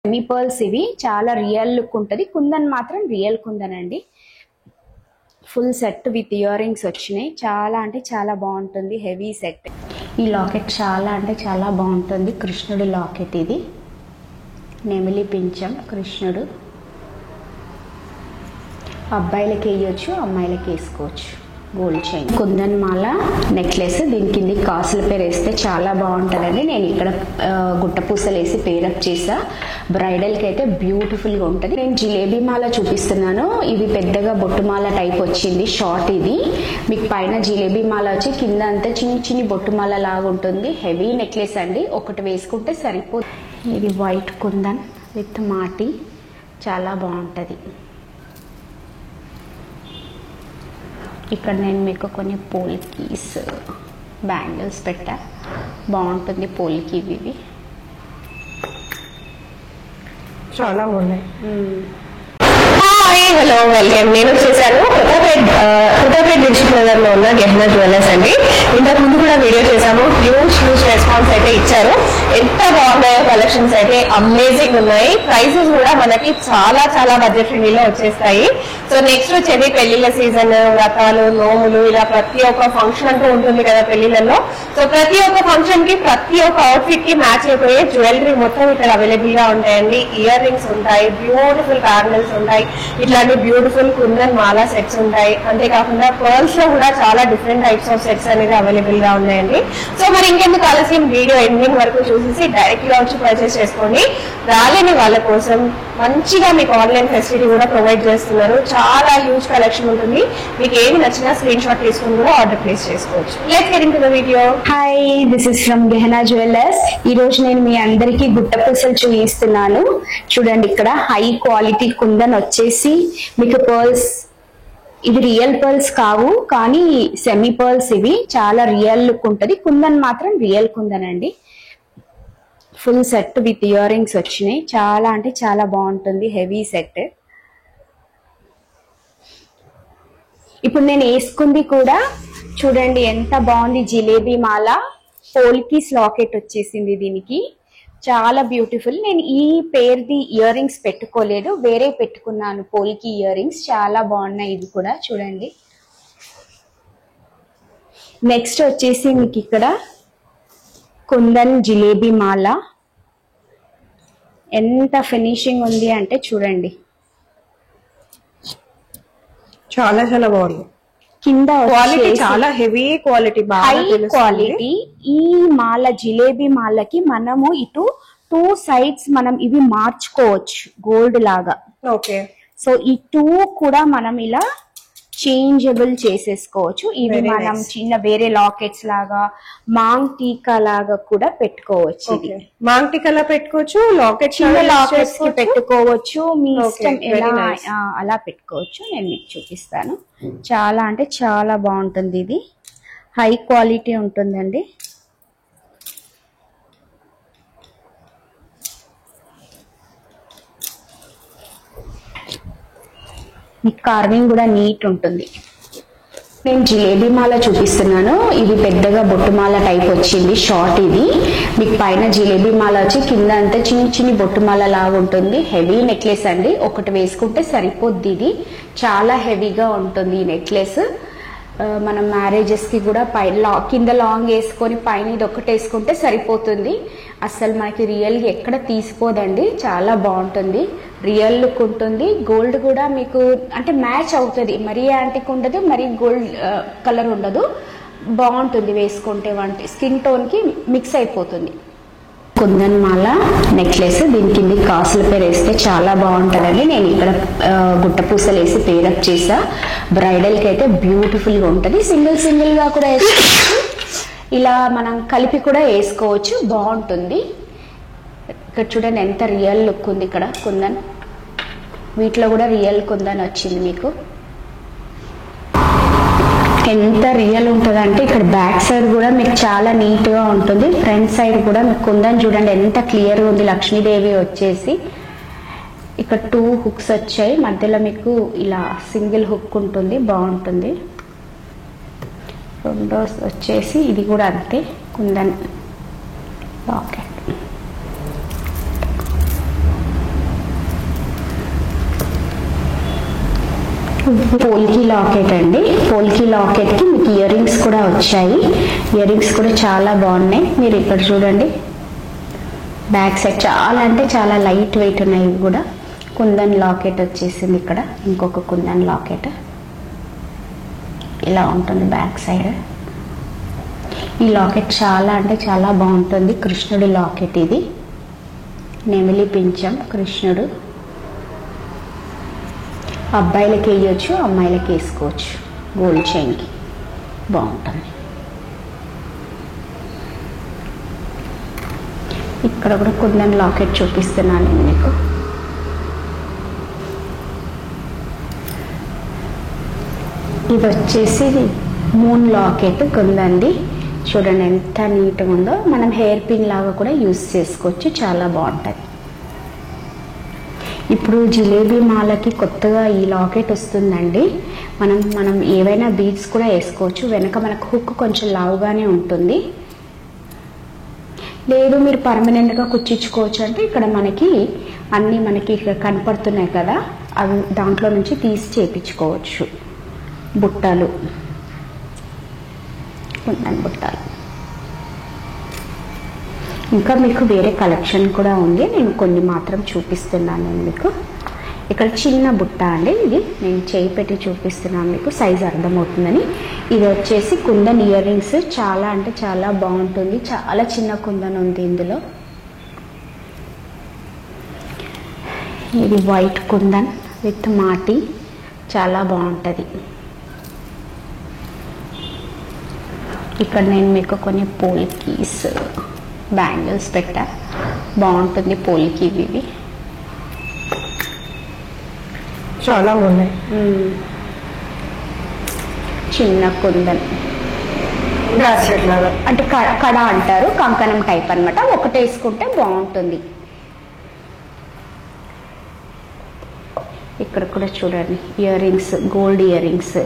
Semi pearls ఇవి చాలా real look ఉంటుంది. కుందన్ మాత్రం రియల్ కుందన్ అండి. Full set with ear rings వచ్చినాయి. చాలా అంటే చాలా బాగుంటుంది. Heavy set. ఈ లాకెట్ చాలా అంటే చాలా బాగుంటుంది. కృష్ణుడు లాకెట్ ఇది. నెమిలి పించం కృష్ణుడు. అబ్బాయిలకి వేయచ్చు, అమ్మాయిలకి వేసుకోవచ్చు. గోల్డ్ చైన్ కుందన్ మాల నెక్లెస్. దీని కింద కాసుల పేరు వేస్తే చాలా బాగుంటుందండి. నేను ఇక్కడ గుట్ట పూసలు వేసి పేరప్ చేసా. బ్రైడల్కి అయితే బ్యూటిఫుల్గా ఉంటుంది. నేను జిలేబీ మాల చూపిస్తున్నాను. ఇది పెద్దగా బొట్టుమాల టైప్ వచ్చింది. షార్ట్ ఇది. మీకు పైన జిలేబీ మాల వచ్చి కింద అంతా చిన్ని చిన్ని బొట్టుమాల లాగా ఉంటుంది. హెవీ నెక్లెస్ అండి. ఒకటి వేసుకుంటే సరిపోతుంది. ఇది వైట్ కుందన్ విత్ మాటి. చాలా బాగుంటుంది. ఇక్కడ నేను మీకు కొన్ని పోల్కీస్ బ్యాంగిల్స్ పెట్టా. బాగుంటుంది పోల్కి ఇవి. చాలా బాగున్నాయి. Hello welcome. నేను వచ్చేసాను కొత్తపేట డిస్ట్రిక్ట్ నగర్ లో ఉన్న గెహనా జ్యువెలర్స్ అండి. ఇంతకు ముందు కూడా వీడియో చేశాము. హ్యూజ్ రెస్పాన్స్ అయితే ఇచ్చారు. ఎంత బాగున్నాయో కలెక్షన్స్ అయితే అమేజింగ్ ఉన్నాయి. ప్రైసెస్ కూడా మనకి చాలా చాలా బడ్జెట్ ఫ్రెండ్లీలో వచ్చేస్తాయి. సో నెక్స్ట్ వచ్చేది పెళ్లిళ్ళ సీజన్, వ్రతాలు, నోములు, ఇలా ప్రతి ఒక్క ఫంక్షన్ అంటూ ఉంటుంది కదా పెళ్లిళ్ళలో. సో ప్రతి ఒక్క ఫంక్షన్ కి ప్రతి ఒక్క అవుట్ఫిట్ కి మ్యాచ్ అయిపోయే జ్యువెలరీ మొత్తం ఇక్కడ అవైలబుల్ గా ఉంటాయండి. ఇయర్ రింగ్స్ ఉంటాయి, బ్యూటిఫుల్ బ్యాంగిల్స్ ఉంటాయి, ఇట్లాంటి బ్యూటిఫుల్ కుందన్ మాలా సెట్స్ ఉంటాయి. అంతేకాకుండా పర్ల్స్ లో కూడా చాలా డిఫరెంట్ టైప్స్ ఆఫ్ సెట్స్ అనేది అవైలబుల్ గా ఉన్నాయండి. సో మరి ఇంకెందుకు ఆలస్యం, వీడియో ఎండింగ్ వరకు చూసేసి డైరెక్ట్ గా వచ్చి పర్చేస్ చేసుకోండి. రాలేని వాళ్ళ కోసం మంచిగా మీకు ఆన్లైన్ ఫెసిలిటీ కూడా ప్రొవైడ్ చేస్తున్నారు. చాలా హ్యూజ్ కలెక్షన్ ఉంటుంది. మీకు ఏమి నచ్చినా స్క్రీన్ షాట్ తీసుకుని కూడా ఆర్డర్ ప్లేస్ చేసుకోవచ్చు. Let's get into the video. Hi, this is from Gehana jewellers. ఈ రోజు నేను మీ అందరికీ గుట్ట పూసలు చూపిస్తున్నాను. చూడండి, ఇక్కడ హై క్వాలిటీ కుందన్ వచ్చేసి మీకు పర్ల్స్. ఇది రియల్ పర్ల్స్ కావు, కానీ సెమీ పర్ల్స్ ఇవి. చాలా రియల్ లుక్ ఉంటుంది. కుందన్ మాత్రం రియల్ కుందన్ అండి. Full set with ear rings వచ్చినాయి. చాలా అంటే చాలా బాగుంటుంది. Heavy set. ఇప్పుడు నేను వేసుకుంది కూడా చూడండి ఎంత బాగుంది. జిలేబీ మాల పోల్కీస్ లాకెట్ వచ్చేసింది దీనికి. చాలా బ్యూటిఫుల్. నేను ఈ పేరుది ఇయర్ రింగ్స్ పెట్టుకోలేదు, వేరే పెట్టుకున్నాను పోల్కి ఇయర్ రింగ్స్. చాలా బాగున్నాయి ఇవి కూడా. చూడండి, నెక్స్ట్ వచ్చేసి మీకు ఇక్కడ కుందన్ జిలేబీ మాల. ఎంత ఫినిషింగ్ ఉంది అంటే చూడండి, చాలా చాలా బాగుంది. కింద క్వాలిటీ చాలా హెవీ క్వాలిటీ, హై క్వాలిటీ. ఈ మాల జిలేబీ మాలకి మనము ఇటు 2 సైడ్స్ మనం ఇవి మార్చుకోవచ్చు గోల్డ్ లాగా. ఓకే. సో ఈ 2 కూడా మనం ఇలా చేంజబుల్ చేసేసుకోవచ్చు. ఇవి మనం చిన్న వేరే లాకెట్స్ లాగా, మాంగ్ టీకా లాగా కూడా పెట్టుకోవచ్చు. ఇది మాంగ్ టీకా పెట్టుకోవచ్చు, లాకెట్ చిన్న లాకెట్స్ కి పెట్టుకోవచ్చు. మీ ఇష్టం ఎలా అలా పెట్టుకోవచ్చు. నేను మీకు చూపిస్తాను. చాలా అంటే చాలా బాగుంటుంది. ఇది హై క్వాలిటీ ఉంటుందండి. మీకు కార్వింగ్ కూడా నీట్ ఉంటుంది. నేను జిలేబీ మాల చూపిస్తున్నాను. ఇది పెద్దగా బొట్టుమాల టైప్ వచ్చింది. షార్ట్ ఇది. మీకు పైన జిలేబీ మాల వచ్చి కింద అంతా చిన్ని చిన్ని బొట్టుమాల లాగా ఉంటుంది. హెవీ నెక్లెస్ అండి. ఒకటి వేసుకుంటే సరిపోద్ది. ఇది చాలా హెవీగా ఉంటుంది ఈ నెక్లెస్. మనం మ్యారేజెస్ కి కూడా కింద లాంగ్ వేసుకొని పైన ఇది ఒకటి వేసుకుంటే సరిపోతుంది. అసలు మనకి రియల్ గా ఎక్కడ తీసిపోదండి. చాలా బాగుంటుంది. రియల్ లుక్ ఉంటుంది. గోల్డ్ కూడా మీకు అంటే మ్యాచ్ అవుతుంది. మరీ యాంటిక్ ఉండదు, మరీ గోల్డ్ కలర్ ఉండదు. బాగుంటుంది వేసుకుంటే. స్కిన్ టోన్ కి మిక్స్ అయిపోతుంది. కుందన్ మాల నెక్లెస్. దీని కింద కాసుల పేరు వేస్తే చాలా బాగుంటుందండి. నేను ఇక్కడ గుట్ట పూసలు వేసి పేరప్ చేసా. బ్రైడల్కి అయితే బ్యూటిఫుల్గా ఉంటుంది. సింగిల్ గా కూడా వేసుకోవచ్చు, ఇలా మనం కలిపి కూడా వేసుకోవచ్చు. బాగుంటుంది. ఇక్కడ చూడండి ఎంత రియల్ లుక్ ఉంది. ఇక్కడ కుందన్, వీటిలో కూడా రియల్ కుందన్ వచ్చింది మీకు. ఎంత రియల్ ఉంటుంది అంటే ఇక్కడ బ్యాక్ సైడ్ కూడా మీకు చాలా నీట్ గా ఉంటుంది. ఫ్రంట్ సైడ్ కూడా మీకు కుందన్ చూడండి ఎంత క్లియర్ గా ఉంది. లక్ష్మీదేవి వచ్చేసి ఇక్కడ 2 హుక్స్ వచ్చాయి. మధ్యలో మీకు ఇలా సింగిల్ హుక్ ఉంటుంది. బాగుంటుంది. రెండో వచ్చేసి ఇది కూడా అంతే కుందన్ లాకెట్. పోల్కి లాకెట్ అండి. పోల్కి లాకెట్ కి మీకు ఇయర్ రింగ్స్ కూడా వచ్చాయి. ఇయర్ రింగ్స్ కూడా చాలా బాగున్నాయి. మీరు ఇక్కడ చూడండి, బ్యాక్ సైడ్ చాలా అంటే చాలా లైట్ వెయిట్ ఉన్నాయి. ఇవి కూడా కుందన్ లాకెట్ వచ్చేసింది. ఇక్కడ ఇంకొక కుందన్ లాకెట్ ఇలా ఉంటుంది బ్యాక్ సైడ్. ఈ లాకెట్ చాలా అంటే చాలా బాగుంటుంది. కృష్ణుడి లాకెట్ ఇది, నెమిలి పించం కృష్ణుడు. అబ్బాయిలకి వేయచ్చు, అమ్మాయిలకి వేసుకోవచ్చు. గోల్డ్ చైన్కి బాగుంటుంది. ఇక్కడ కూడా కుందన్ లాకెట్ చూపిస్తున్నాను నేను మీకు. ఇది వచ్చేసి మూన్ లాకెట్ కుందండి. చూడండి ఎంత నీట్గా ఉందో. మనం హెయిర్ పిన్ లాగా కూడా యూజ్ చేసుకోవచ్చు, చాలా బాగుంటుంది. ఇప్పుడు జిలేబీ మాలకి కొత్తగా ఈ లాకెట్ వస్తుందండి. మనం ఏవైనా బీడ్స్ కూడా వేసుకోవచ్చు. వెనక మనకు హుక్ కొంచెం లావుగానే ఉంటుంది. లేదు మీరు పర్మనెంట్గా కుచ్చించుకోవచ్చు అంటే ఇక్కడ మనకి అన్నీ మనకి ఇక్కడ కనపడుతున్నాయి కదా, అవి దాంట్లో నుంచి తీసి చేపించుకోవచ్చు. బుట్టలు, కుందన్ బుట్టలు. ఇంకా మీకు వేరే కలెక్షన్ కూడా ఉంది, నేను కొన్ని మాత్రం చూపిస్తున్నాను మీకు. ఇక్కడ చిన్న బుట్ట అండి, ఇది నేను చేయి పెట్టి చూపిస్తున్నాను మీకు, సైజ్ అర్థమవుతుందని. ఇది వచ్చేసి కుందన్ ఇయర్ రింగ్స్. చాలా అంటే చాలా బాగుంటుంది. చాలా చిన్న కుందన్ ఉంది ఇందులో. ఇది వైట్ కుందన్ విత్ మాటి, చాలా బాగుంటుంది. ఇక్కడ నేను మీకు కొన్ని పోల్కీస్ బ్యాంగిల్స్ పెట్టా, బాగుంటుంది. పోల్కి ఇవి చాలా ఉన్నాయి. చిన్న కుందన్ బ్రాస్లెట్ లాగా, అంటే కడ అంటారు, కంకణం టైప్ అన్నమాట. ఒకటి వేసుకుంటే బాగుంటుంది. ఇక్కడ కూడా చూడండి ear rings, gold ear rings.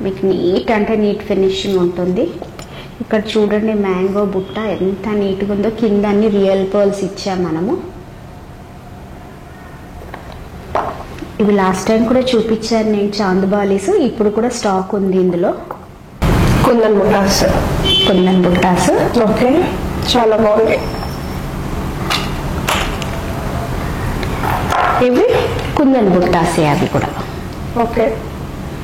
మీకు నీట్ అంటే నీట్ ఫినిషింగ్ ఉంటుంది. ఇక్కడ చూడండి మ్యాంగో బుట్ట ఎంత నీట్గా ఉందో. కింద అన్ని రియల్ పర్ల్స్ ఇచ్చాం మనము. ఇవి లాస్ట్ టైం కూడా చూపించాను నేను, చాందుబాలీస్. ఇప్పుడు కూడా స్టాక్ ఉంది ఇందులో. కుందన్ బుట్టాస్. కుందన్ బుట్టాస్ ఓకే, చాలా బాగుంది. ఇవి కుందన్ బుట్టాసే అవి కూడా. ఓకే,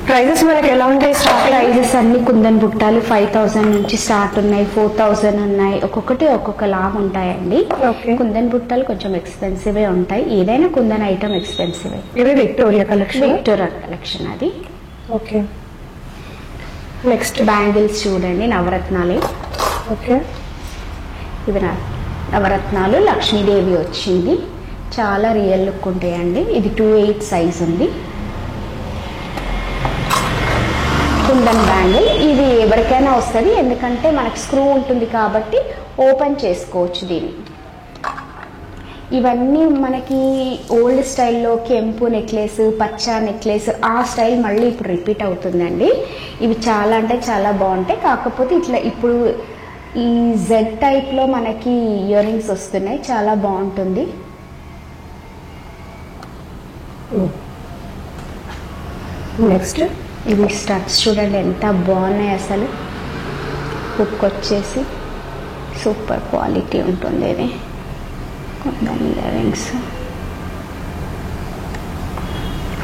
ప్రైజెస్ మనకి ఎలా ఉంటాయి? ప్రైజెస్ అన్ని కుందన్ బుట్టాలు 5000 నుంచి స్టార్ట్ ఉన్నాయి, 4000 ఉన్నాయి. ఒక్కొక్కటి ఒక్కొక్క లాగా ఉంటాయండి. Okay. కుందన్ బుట్టాలు కొంచెం ఎక్స్పెన్సివ్ ఉంటాయి. ఏదైనా కుందన్ ఐటమ్ ఎక్స్పెన్సివ్. ఇది విక్టోరియా కలెక్షన్. విక్టోరియా కలెక్షన్ అది. ఓకే, నెక్స్ట్ బ్యాంగిల్స్ చూడండి, నవరత్నాలే. ఓకే, ఇవి నవరత్నాలు. లక్ష్మీదేవి వచ్చింది, చాలా రియల్ లుక్ ఉంటాయండి. ఇది 2/8 సైజ్ ఉంది. కుందన్ బ్యాంగిల్ ఇది ఎవరికైనా వస్తుంది, ఎందుకంటే మనకు స్క్రూ ఉంటుంది కాబట్టి ఓపెన్ చేసుకోవచ్చు దీన్ని. ఇవన్నీ మనకి ఓల్డ్ స్టైల్లో కెంపు నెక్లెస్, పచ్చ నెక్లెస్, ఆ స్టైల్ మళ్ళీ ఇప్పుడు రిపీట్ అవుతుందండి. ఇవి చాలా అంటే చాలా బాగుంటాయి. కాకపోతే ఇట్లా ఇప్పుడు ఈ జెడ్ టైప్లో మనకి ఇయర్ రింగ్స్ వస్తున్నాయి, చాలా బాగుంటుంది. నెక్స్ట్ ఇవి స్టడ్స్ చూడండి ఎంత బాగున్నాయి అసలు. హుక్ వచ్చేసి సూపర్ క్వాలిటీ ఉంటుంది. ఇది kundan ear rings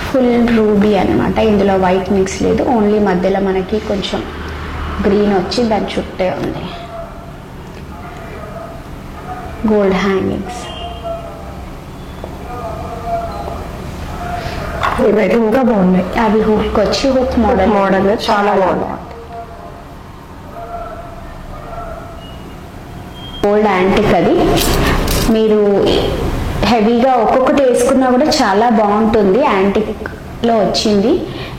full ruby అనమాట. ఇందులో వైట్ మిక్స్ లేదు, ఓన్లీ మధ్యలో మనకి కొంచెం గ్రీన్ వచ్చి దాని చుట్టే ఉంది. Gold hangings. ఇవైతే ఇంకా బాగున్నాయి. అవి హుక్ వచ్చి హుక్ మోడల్ చాలా బాగుంది. గోల్డ్ యాంటిక్ అది. మీరు హెవీగా ఒక్కొక్కటి వేసుకున్నా కూడా చాలా బాగుంటుంది. యాంటిక్ లో వచ్చింది.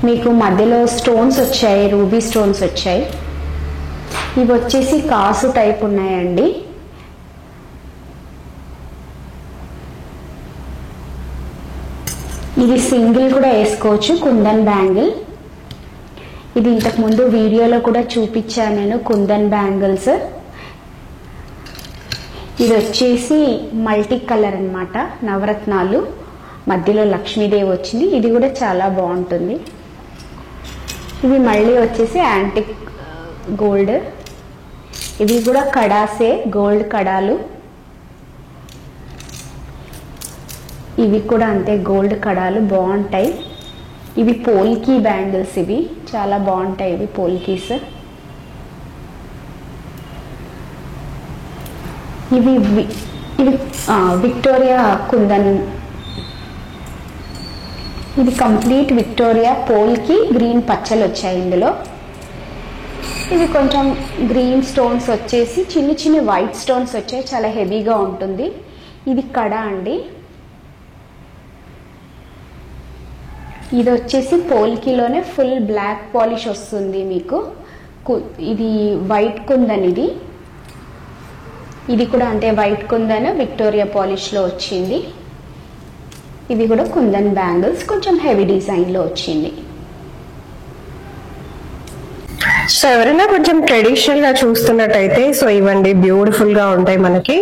మీకు మధ్యలో స్టోన్స్ వచ్చాయి, రూబీ స్టోన్స్ వచ్చాయి. ఇవి వచ్చేసి కాసు టైప్ ఉన్నాయండి. ఇది సింగిల్ కూడా వేసుకోవచ్చు, కుందన్ బ్యాంగిల్. ఇది ఇంతకు ముందు వీడియోలో కూడా చూపించాను నేను, కుందన్ బ్యాంగిల్స్. ఇది వచ్చేసి మల్టీ కలర్ అన్నమాట, నవరత్నాలు. మధ్యలో లక్ష్మీదేవి వచ్చింది. ఇది కూడా చాలా బాగుంటుంది. ఇవి మళ్ళీ వచ్చేసి యాంటిక్ గోల్డ్, ఇవి కూడా కడాసే, గోల్డ్ కడాలు. ఇవి కూడా అంతే గోల్డ్ కడాలు, బాగుంటాయి. ఇవి పోల్కీ బ్యాంగిల్స్, ఇవి చాలా బాగుంటాయి. ఇవి పోల్కీస్. ఇవి ఇవి విక్టోరియా కుందన్, ఇది కంప్లీట్ విక్టోరియా పోల్కి గ్రీన్ పచ్చలు వచ్చాయి ఇందులో. ఇది కొంచెం గ్రీన్ స్టోన్స్ వచ్చేసి చిన్న చిన్న వైట్ స్టోన్స్ వచ్చాయి, చాలా హెవీగా ఉంటుంది. ఇది కడ అండి. ఇది వచ్చేసి పోల్కిలోనే ఫుల్ బ్లాక్ పాలిష్ వస్తుంది మీకు. ఇది వైట్ కుందన్. ఇది కూడా అంతే వైట్ కుందన్ విక్టోరియా పాలిష్లో వచ్చింది. ఇది కూడా కుందన్ బ్యాంగిల్స్, కొంచెం హెవీ డిజైన్లో వచ్చింది. సో ఎవరైనా కొంచెం ట్రెడిషనల్ గా చూస్తున్నట్టయితే సో ఇవ్వండి, బ్యూటిఫుల్ గా ఉంటాయి. మనకి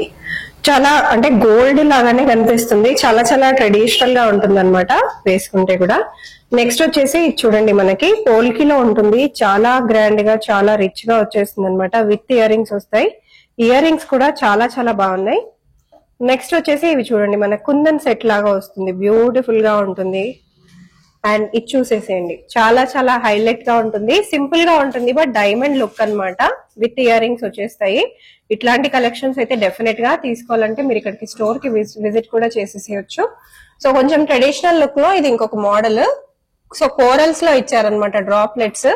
చాలా అంటే గోల్డ్ లాగానే కనిపిస్తుంది, చాలా చాలా ట్రెడిషనల్ గా ఉంటుంది అనమాట వేసుకుంటే కూడా. నెక్స్ట్ వచ్చేసి ఇది చూడండి, మనకి పోల్కిలో ఉంటుంది, చాలా గ్రాండ్ గా చాలా రిచ్ గా వచ్చేస్తుంది అనమాట. విత్ ఇయర్ రింగ్స్ వస్తాయి. ఇయర్ రింగ్స్ కూడా చాలా చాలా బాగున్నాయి. నెక్స్ట్ వచ్చేసి ఇవి చూడండి, మన కుందన్ సెట్ లాగా వస్తుంది, బ్యూటిఫుల్ గా ఉంటుంది. అండ్ ఇది చూసేసేయండి, చాలా చాలా హైలైట్ గా ఉంటుంది, సింపుల్ గా ఉంటుంది, బట్ డైమండ్ లుక్ అన్నమాట. విత్ ఇయర్ రింగ్స్ వచ్చేస్తాయి. ఇట్లాంటి కలెక్షన్స్ అయితే డెఫినెట్ గా తీసుకోవాలంటే మీరు ఇక్కడికి స్టోర్ కి విజిట్ కూడా చేసేసేయచ్చు. సో కొంచెం ట్రెడిషనల్ లుక్ లో ఇది ఇంకొక మోడల్. సో కోరల్స్ లో ఇచ్చారనమాట డ్రాప్లెట్స్.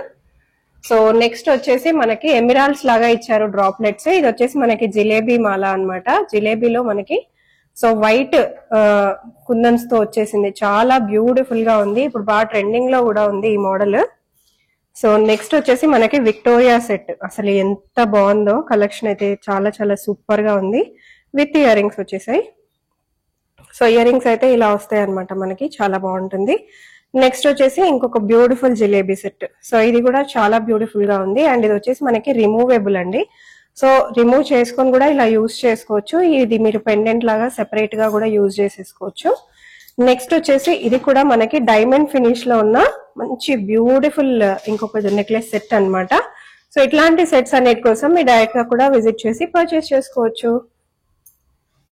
సో నెక్స్ట్ వచ్చేసి మనకి ఎమిరాల్డ్స్ లాగా ఇచ్చారు డ్రాప్లెట్స్. ఇది వచ్చేసి మనకి జిలేబీ మాల అన్నమాట. జిలేబీలో మనకి సో వైట్ కుందన్స్ తో వచ్చేసింది, చాలా బ్యూటిఫుల్ గా ఉంది. ఇప్పుడు బాగా ట్రెండింగ్ లో కూడా ఉంది ఈ మోడల్. సో నెక్స్ట్ వచ్చేసి మనకి విక్టోరియా సెట్, అసలు ఎంత బాగుందో కలెక్షన్ అయితే, చాలా చాలా సూపర్ గా ఉంది. విత్ ఇయర్ రింగ్స్ వచ్చేసాయి. సో ఇయర్ రింగ్స్ అయితే ఇలా వస్తాయి అనమాట మనకి, చాలా బాగుంటుంది. నెక్స్ట్ వచ్చేసి ఇంకొక బ్యూటిఫుల్ జిలేబీ సెట్. సో ఇది కూడా చాలా బ్యూటిఫుల్ గా ఉంది. అండ్ ఇది వచ్చేసి మనకి రిమూవేబుల్ అండి. సో రిమూవ్ చేసుకొని కూడా ఇలా యూజ్ చేసుకోవచ్చు. ఇది మీరు పెండెంట్ లాగా సెపరేట్ గా కూడా యూజ్ చేసేసుకోవచ్చు. నెక్స్ట్ వచ్చేసి ఇది కూడా మనకి డైమండ్ ఫినిష్ లో ఉన్న మంచి బ్యూటిఫుల్ ఇంకొక నెక్లెస్ సెట్ అన్నమాట. సో ఇట్లాంటి సెట్స్ అన్నిటి కోసం మీరు డైరెక్ట్ గా కూడా విజిట్ చేసి పర్చేస్ చేసుకోవచ్చు.